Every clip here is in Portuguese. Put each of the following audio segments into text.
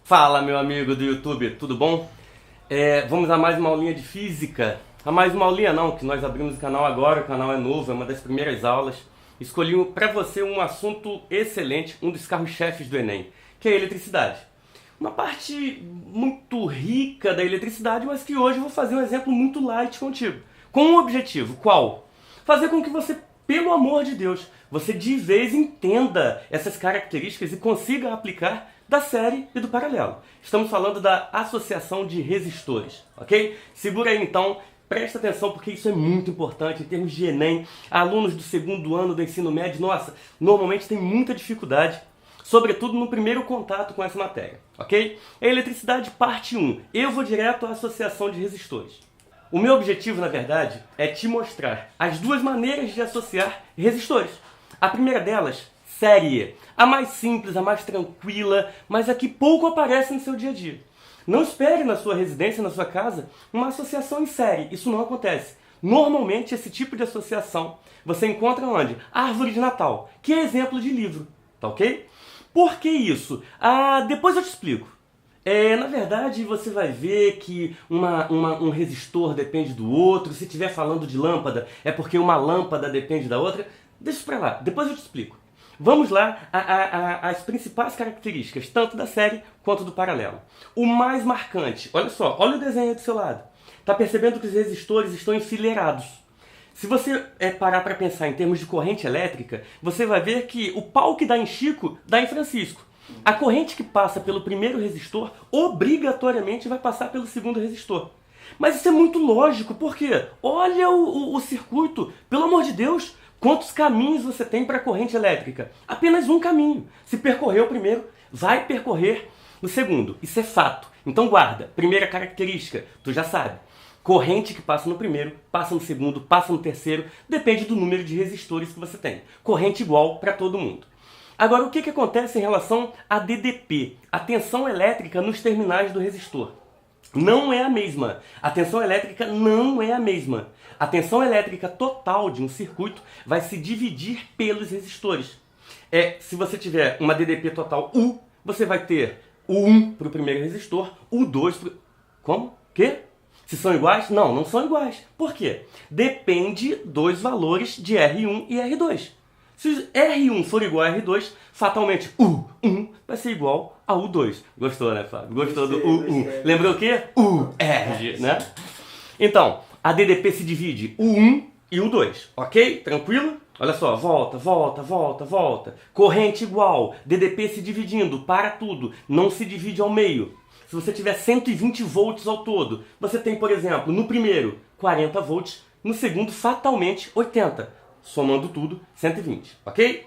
Fala, meu amigo do YouTube, tudo bom? Vamos a mais uma aulinha de física. A mais uma aulinha não, que nós abrimos o canal agora, o canal é novo, é uma das primeiras aulas. Escolhi para você um assunto excelente, um dos carros-chefes do Enem, que é a eletricidade. Uma parte muito rica da eletricidade, mas que hoje eu vou fazer um exemplo muito light contigo. Com um objetivo, qual? Fazer com que você, pelo amor de Deus, você de vez entenda essas características e consiga aplicar da série e do paralelo. Estamos falando da associação de resistores, ok? Segura aí então, presta atenção porque isso é muito importante em termos de Enem. Alunos do segundo ano do ensino médio, nossa, normalmente tem muita dificuldade, sobretudo no primeiro contato com essa matéria, ok? Eletricidade parte 1. Eu vou direto à associação de resistores. O meu objetivo, na verdade, é te mostrar as duas maneiras de associar resistores. A primeira delas, série. A mais simples, a mais tranquila, mas a que pouco aparece no seu dia a dia. Não espere na sua residência, na sua casa, uma associação em série. Isso não acontece. Normalmente, esse tipo de associação você encontra onde? Árvore de Natal, que é exemplo de livro. Tá ok? Por que isso? Depois eu te explico. Na verdade, você vai ver que um resistor depende do outro. Se estiver falando de lâmpada, é porque uma lâmpada depende da outra. Deixa pra lá, depois eu te explico. Vamos lá às principais características, tanto da série quanto do paralelo. O mais marcante, olha só, olha o desenho aí do seu lado. Está percebendo que os resistores estão enfileirados. Se você parar para pensar em termos de corrente elétrica, você vai ver que o pau que dá em Chico, dá em Francisco. A corrente que passa pelo primeiro resistor, obrigatoriamente vai passar pelo segundo resistor. Mas isso é muito lógico, por quê? Olha o circuito, pelo amor de Deus, quantos caminhos você tem para a corrente elétrica? Apenas um caminho. Se percorrer o primeiro, vai percorrer o segundo. Isso é fato. Então guarda, primeira característica, tu já sabe. Corrente que passa no primeiro, passa no segundo, passa no terceiro, depende do número de resistores que você tem. Corrente igual para todo mundo. Agora, o que acontece em relação a DDP? A tensão elétrica nos terminais do resistor. Não é a mesma. A tensão elétrica não é a mesma. A tensão elétrica total de um circuito vai se dividir pelos resistores. Se você tiver uma DDP total U, você vai ter o 1 para o primeiro resistor, o 2 para o... Como? Quê? Se são iguais? Não, não são iguais. Por quê? Depende dos valores de R1 e R2. Se R1 for igual a R2, fatalmente U1 vai ser igual a U2. Gostou, né, Fábio? Gostou do U1. Lembrou o quê? UR, né? Então, a DDP se divide U1 e U2, ok? Tranquilo? Olha só, volta, volta, volta, volta. Corrente igual, DDP se dividindo, para tudo, não se divide ao meio. Se você tiver 120 volts ao todo, você tem, por exemplo, no primeiro 40 volts, no segundo fatalmente 80. Somando tudo, 120, ok?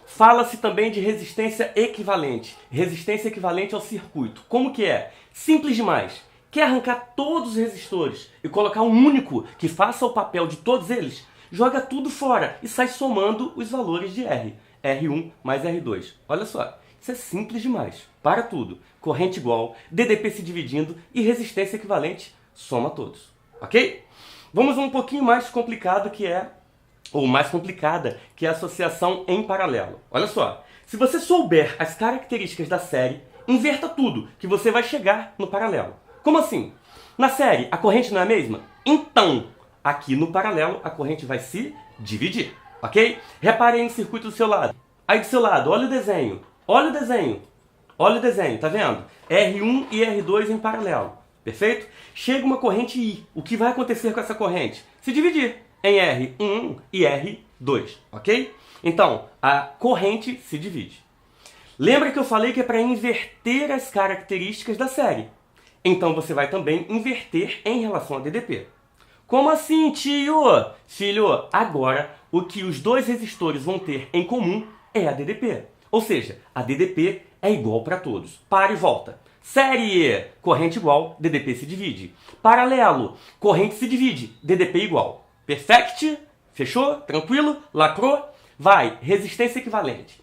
Fala-se também de resistência equivalente. Resistência equivalente ao circuito. Como que é? Simples demais. Quer arrancar todos os resistores e colocar um único que faça o papel de todos eles? Joga tudo fora e sai somando os valores de R. R1 mais R2. Olha só, isso é simples demais. Para tudo. Corrente igual, DDP se dividindo e resistência equivalente, soma todos. Ok? Vamos um pouquinho mais complicado ou mais complicada, que é a associação em paralelo. Olha só, se você souber as características da série, inverta tudo, que você vai chegar no paralelo. Como assim? Na série, a corrente não é a mesma? Então, aqui no paralelo, a corrente vai se dividir, ok? Repare aí no circuito do seu lado. Aí do seu lado, olha o desenho. Olha o desenho. Olha o desenho, tá vendo? R1 e R2 em paralelo, perfeito? Chega uma corrente I. O que vai acontecer com essa corrente? Se dividir em R1 e R2, ok? Então, a corrente se divide. Lembra que eu falei que é para inverter as características da série. Então você vai também inverter em relação a DDP. Como assim, tio? Filho, agora o que os dois resistores vão ter em comum é a DDP. Ou seja, a DDP é igual para todos. Para e volta. Série, corrente igual, DDP se divide. Paralelo, corrente se divide, DDP igual. Perfect? Fechou? Tranquilo? Lacrou? Vai, resistência equivalente.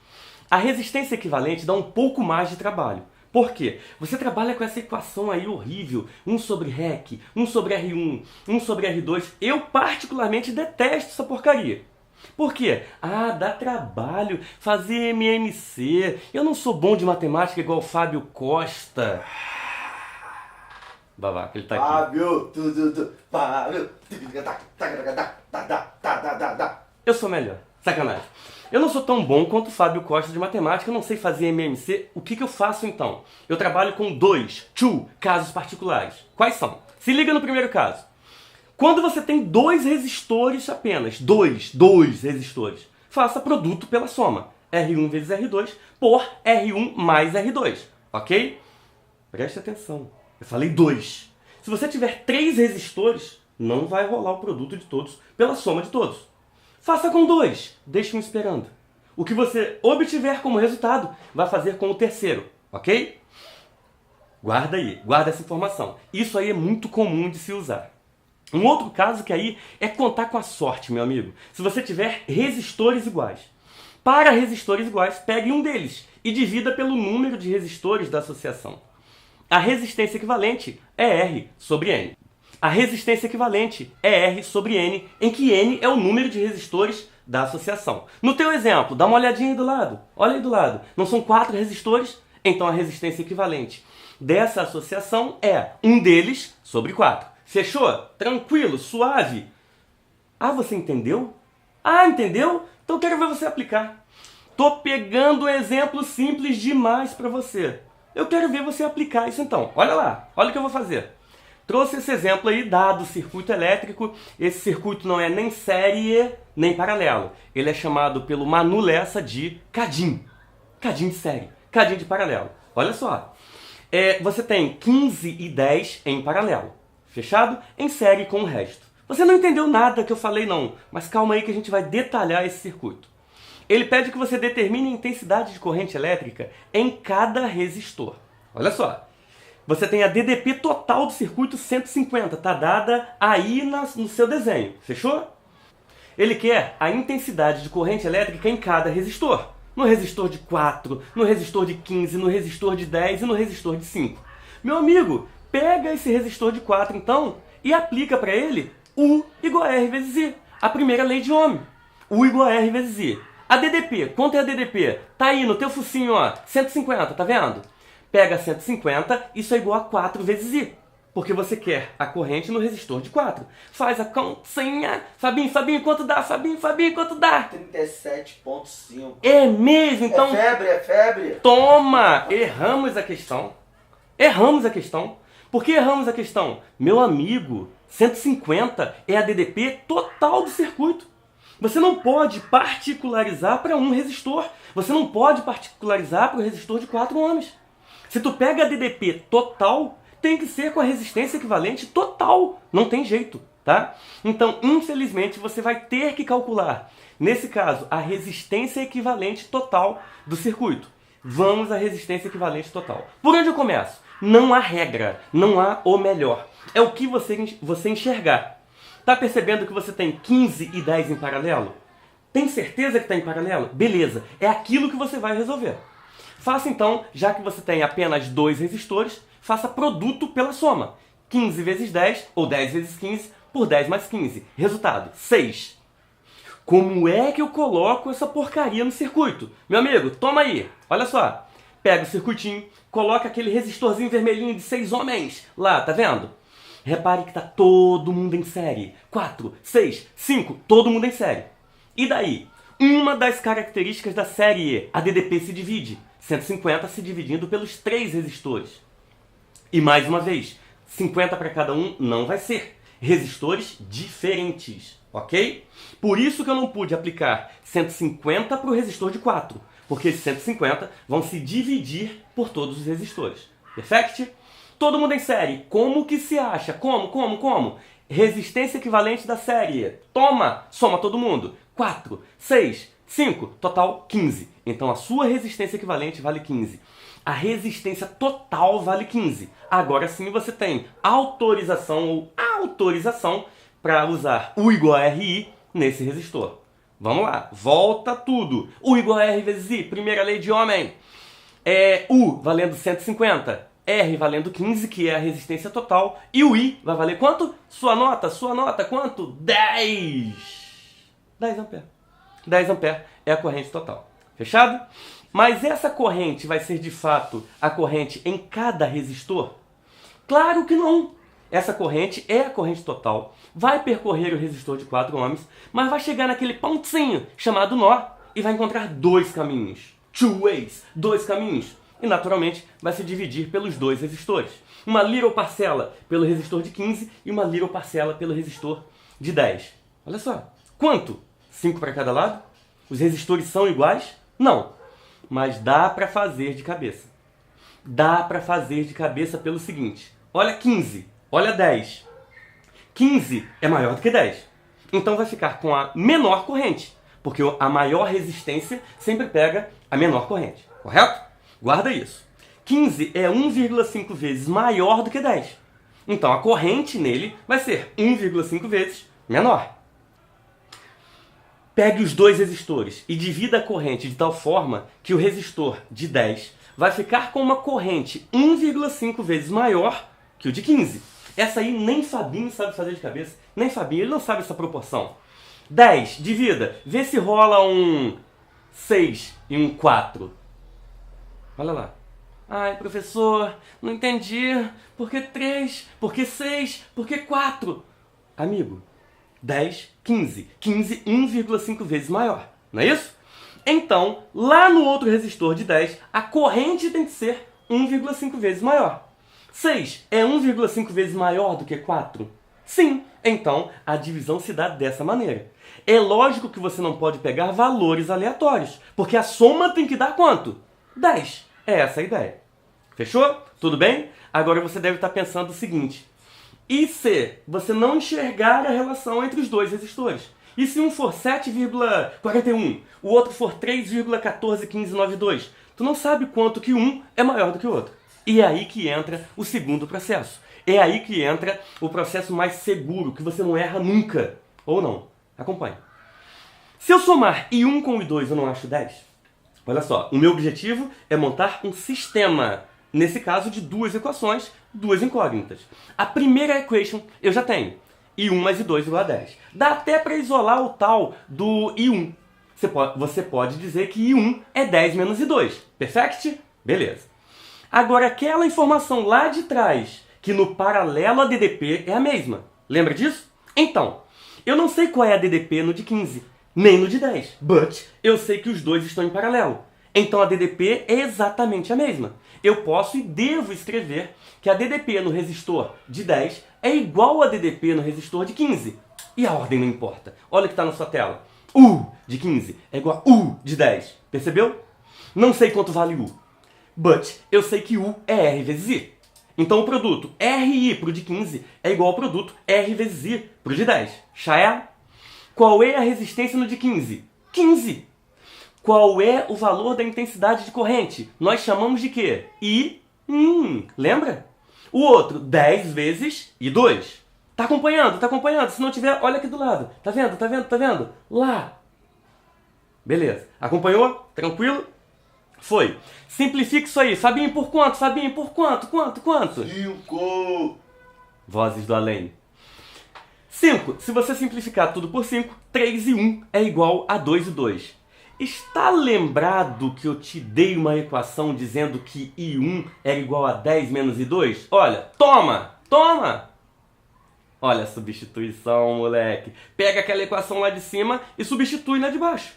A resistência equivalente dá um pouco mais de trabalho. Por quê? Você trabalha com essa equação aí horrível, 1 sobre REC, 1 sobre R1, 1 sobre R2. Eu particularmente detesto essa porcaria. Por quê? Ah, dá trabalho fazer MMC. Eu não sou bom de matemática igual o Fábio Costa. Babaca, ele tá aqui. Fábio. Eu sou melhor. Sacanagem. Eu não sou tão bom quanto o Fábio Costa de matemática, eu não sei fazer MMC. O que eu faço então? Eu trabalho com two casos particulares. Quais são? Se liga no primeiro caso. Quando você tem dois resistores apenas, dois resistores, faça produto pela soma. R1 vezes R2 por R1 mais R2, ok? Preste atenção, eu falei dois. Se você tiver três resistores, não vai rolar o produto de todos pela soma de todos. Faça com dois, deixe-me esperando. O que você obtiver como resultado, vai fazer com o terceiro, ok? Guarda aí, guarda essa informação. Isso aí é muito comum de se usar. Um outro caso que aí é contar com a sorte, meu amigo. Se você tiver resistores iguais. Para resistores iguais, pegue um deles e divida pelo número de resistores da associação. A resistência equivalente é R sobre N. A resistência equivalente é R sobre N, em que N é o número de resistores da associação. No teu exemplo, dá uma olhadinha aí do lado. Olha aí do lado. Não são 4 resistores? Então a resistência equivalente dessa associação é um deles sobre 4. Fechou? Tranquilo, suave. Ah, você entendeu? Ah, entendeu? Então quero ver você aplicar. Tô pegando um exemplo simples demais para você. Eu quero ver você aplicar isso então. Olha lá, olha o que eu vou fazer. Trouxe esse exemplo aí, dado circuito elétrico. Esse circuito não é nem série, nem paralelo. Ele é chamado pelo Manu Lessa de CADIM. CADIM de série, CADIM de paralelo. Olha só. Você tem 15 e 10 em paralelo. Fechado? Em série com o resto. Você não entendeu nada que eu falei não, mas calma aí que a gente vai detalhar esse circuito. Ele pede que você determine a intensidade de corrente elétrica em cada resistor. Olha só. Você tem a DDP total do circuito 150, está dada aí no seu desenho. Fechou? Ele quer a intensidade de corrente elétrica em cada resistor. No resistor de 4, no resistor de 15, no resistor de 10 e no resistor de 5. Meu amigo, pega esse resistor de 4 então e aplica para ele U igual a R vezes I. A primeira lei de Ohm. U igual a R vezes I. A DDP, quanto é a DDP? Tá aí no teu focinho, ó, 150, tá vendo? Pega 150, isso é igual a 4 vezes I. Porque você quer a corrente no resistor de 4. Faz a continha. Fabinho, quanto dá? Fabinho, quanto dá? 37,5. É mesmo? Então... É febre. Toma! Erramos a questão. Por que erramos a questão? Meu amigo, 150 é a DDP total do circuito. Você não pode particularizar para um resistor. Você não pode particularizar para o resistor de 4 ohms. Se tu pega a DDP total, tem que ser com a resistência equivalente total. Não tem jeito, tá? Então, infelizmente, você vai ter que calcular, nesse caso, a resistência equivalente total do circuito. Vamos à resistência equivalente total. Por onde eu começo? Não há regra, não há o melhor. É o que você enxergar. Tá percebendo que você tem 15 e 10 em paralelo? Tem certeza que está em paralelo? Beleza, é aquilo que você vai resolver. Faça então, já que você tem apenas 2 resistores, faça produto pela soma. 15 vezes 10, ou 10 vezes 15, por 10 mais 15. Resultado, 6. Como é que eu coloco essa porcaria no circuito? Meu amigo, toma aí, olha só. Pega o circuitinho, coloca aquele resistorzinho vermelhinho de 6 ohms lá, tá vendo? Repare que tá todo mundo em série. 4, 6, 5, todo mundo em série. E daí? Uma das características da série, a DDP se divide. 150 se dividindo pelos 3 resistores. E mais uma vez, 50 para cada um não vai ser. Resistores diferentes, ok? Por isso que eu não pude aplicar 150 para o resistor de 4. Porque esses 150 vão se dividir por todos os resistores. Perfect? Todo mundo em série. Como que se acha? Como? Resistência equivalente da série. Toma! Soma todo mundo. 4, 6, 5, total 15. Então a sua resistência equivalente vale 15. A resistência total vale 15. Agora sim você tem autorização para usar U igual a RI nesse resistor. Vamos lá, volta tudo. U igual a R vezes I, primeira lei de Ohm. U valendo 150, R valendo 15, que é a resistência total. E o I vai valer quanto? Sua nota, quanto? 10. 10 amperes. 10 amperes é a corrente total. Fechado? Mas essa corrente vai ser de fato a corrente em cada resistor? Claro que não! Essa corrente é a corrente total, vai percorrer o resistor de 4 ohms, mas vai chegar naquele pontinho chamado nó e vai encontrar dois caminhos. Two ways, dois caminhos. E naturalmente vai se dividir pelos dois resistores. Uma little parcela pelo resistor de 15 e uma little parcela pelo resistor de 10. Olha só, quanto? 5 para cada lado? Os resistores são iguais? Não, mas dá para fazer de cabeça. Dá para fazer de cabeça pelo seguinte, olha 15. Olha 10. 15 é maior do que 10. Então vai ficar com a menor corrente, porque a maior resistência sempre pega a menor corrente. Correto? Guarda isso. 15 é 1,5 vezes maior do que 10. Então a corrente nele vai ser 1,5 vezes menor. Pegue os dois resistores e divida a corrente de tal forma que o resistor de 10 vai ficar com uma corrente 1,5 vezes maior que o de 15. Essa aí nem Fabinho sabe fazer de cabeça. Nem Fabinho, ele não sabe essa proporção. 10, divida. Vê se rola um 6 e um 4. Olha lá. Ai, professor, não entendi. Por que 3? Por que 6? Por que 4? Amigo, 10, 15. 15, 1,5 vezes maior. Não é isso? Então, lá no outro resistor de 10, a corrente tem que ser 1,5 vezes maior. 6 é 1,5 vezes maior do que 4? Sim, então a divisão se dá dessa maneira. É lógico que você não pode pegar valores aleatórios, porque a soma tem que dar quanto? 10. É essa a ideia. Fechou? Tudo bem? Agora você deve estar pensando o seguinte. E se você não enxergar a relação entre os dois resistores? E se um for 7,41, o outro for 3,141592? Tu não sabe quanto que um é maior do que o outro. E é aí que entra o segundo processo. É aí que entra o processo mais seguro, que você não erra nunca. Ou não. Acompanhe. Se eu somar I1 com I2, eu não acho 10? Olha só, o meu objetivo é montar um sistema. Nesse caso, de duas equações, duas incógnitas. A primeira equation eu já tenho. I1 mais I2 igual a 10. Dá até para isolar o tal do I1. Você pode dizer que I1 é 10 menos I2. Perfect? Beleza. Agora, aquela informação lá de trás, que no paralelo a DDP é a mesma. Lembra disso? Então, eu não sei qual é a DDP no de 15, nem no de 10. But eu sei que os dois estão em paralelo. Então a DDP é exatamente a mesma. Eu posso e devo escrever que a DDP no resistor de 10 é igual a DDP no resistor de 15. E a ordem não importa. Olha o que está na sua tela. U de 15 é igual a U de 10. Percebeu? Não sei quanto vale U. But eu sei que U é R vezes I. Então o produto RI para o de 15 é igual ao produto R vezes I para o de 10. Já é? Qual é a resistência no de 15? 15. Qual é o valor da intensidade de corrente? Nós chamamos de quê? I. Lembra? O outro, 10 vezes I2. Tá acompanhando? Tá acompanhando? Se não tiver, olha aqui do lado. Tá vendo? Tá vendo? Tá vendo? Lá. Beleza. Acompanhou? Tranquilo? Foi. Simplifica isso aí. Fabinho, por quanto? Fabinho, por quanto? Quanto? 5. Vozes do além. 5. Se você simplificar tudo por 5, 3 e 1 é igual a 2 e 2. Está lembrado que eu te dei uma equação dizendo que I1 é igual a 10 menos I2? Olha, toma! Olha a substituição, moleque. Pega aquela equação lá de cima e substitui na de baixo.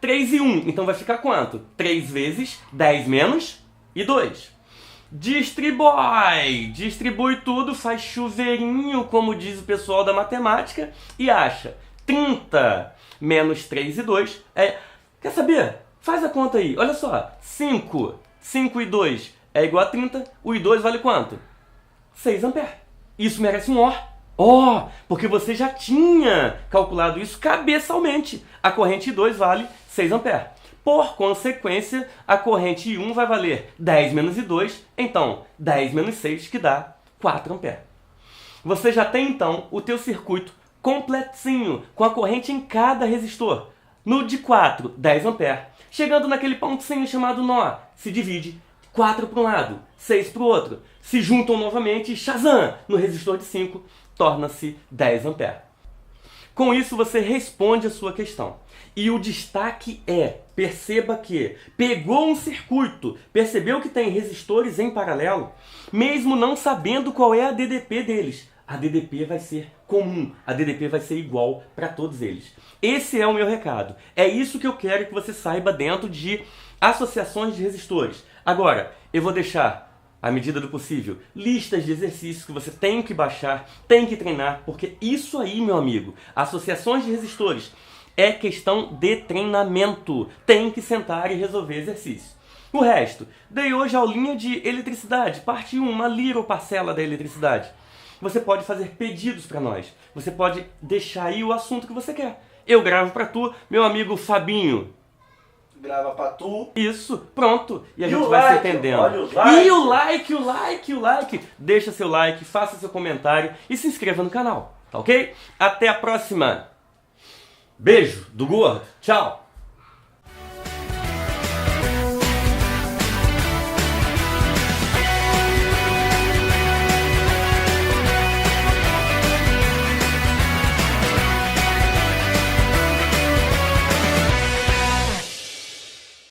3 e 1, então vai ficar quanto? 3 vezes 10 menos e 2. Distribui tudo, faz chuveirinho, como diz o pessoal da matemática, e acha 30 menos 3 e 2 é... Quer saber? Faz a conta aí, olha só. 5 e 2 é igual a 30, o I2 vale quanto? 6 amperes. Isso merece um ó, porque você já tinha calculado isso cabeçalmente. A corrente I2 vale 6 amperes. Por consequência, a corrente I1 vai valer 10 menos I2, então 10 menos 6, que dá 4 amperes. Você já tem, então, o teu circuito completinho, com a corrente em cada resistor. No de 4, 10 amperes. Chegando naquele pontinho chamado nó, se divide 4 para um lado, 6 para o outro. Se juntam novamente, Shazam, no resistor de 5, torna-se 10 amperes. Com isso você responde a sua questão. E o destaque é, perceba que pegou um circuito, percebeu que tem resistores em paralelo, mesmo não sabendo qual é a DDP deles. A DDP vai ser comum, a DDP vai ser igual para todos eles. Esse é o meu recado. É isso que eu quero que você saiba dentro de associações de resistores. Agora, eu vou deixar, à medida do possível, listas de exercícios que você tem que baixar, tem que treinar, porque isso aí, meu amigo, associações de resistores, é questão de treinamento. Tem que sentar e resolver exercício. O resto, dei hoje a aulinha de eletricidade, parte 1, uma little parcela da eletricidade. Você pode fazer pedidos para nós. Você pode deixar aí o assunto que você quer. Eu gravo para tu, meu amigo Fabinho. Grava pra tu. Isso, pronto. E a E gente o vai like, se entendendo. olha o like. E o like. Deixa seu like, faça seu comentário e se inscreva no canal, tá ok? Até a próxima. Beijo do gordo. Tchau.